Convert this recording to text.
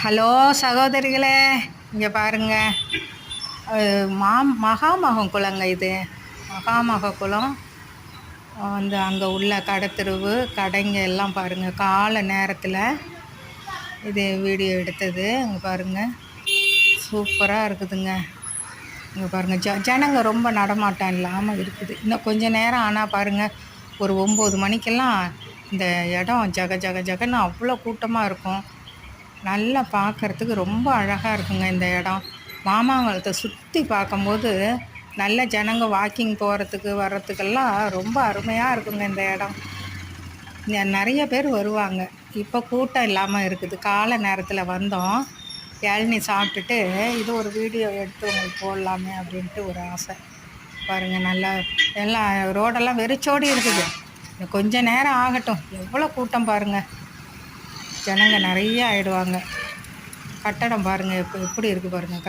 Hello சகோதரிகளே, இங்கே பாருங்க. மகாமகம் குளங்க இது. மகாமக குளம் வந்து அங்கே உள்ள கடத்தெருவு கடைங்க எல்லாம் பாருங்கள். காலை நேரத்தில் இது வீடியோ எடுத்தது. இங்கே பாருங்கள், சூப்பராக இருக்குதுங்க. இங்கே பாருங்கள், ஜனங்க ரொம்ப நடமாட்டம் இல்லாமல் இருக்குது. இன்னும் கொஞ்சம் நேரம் ஆனால் பாருங்கள், ஒரு 9 மணிக்கெல்லாம் இந்த இடம் ஜக ஜக ஜகன்னு அவ்வளோ கூட்டமாக இருக்கும். நல்லா பார்க்குறதுக்கு ரொம்ப அழகாக இருக்குங்க இந்த இடம். மாமாங்கலத்தை சுற்றி பார்க்கும்போது நல்ல ஜனங்க வாக்கிங் போகிறதுக்கு வர்றதுக்கெல்லாம் ரொம்ப அருமையாக இருக்குங்க இந்த இடம். நிறைய பேர் வருவாங்க. இப்போ கூட்டம் இல்லாமல் இருக்குது. காலை நேரத்தில் வந்தோம், இளநீ சாப்பிட்டுட்டு இது ஒரு வீடியோ எடுத்து உங்களுக்கு போடலாமே அப்படின்ட்டு ஒரு ஆசை. பாருங்கள், நல்லா எல்லாம் ரோடெல்லாம் வெறிச்சோடி இருக்குது. கொஞ்சம் நேரம் ஆகட்டும். எவ்வளோ கூட்டம் பாருங்கள், ஜனங்க நிறைய ஆகிடுவாங்க. கட்டடம் பாருங்கள் எப்படி இருக்குது பாருங்கள்.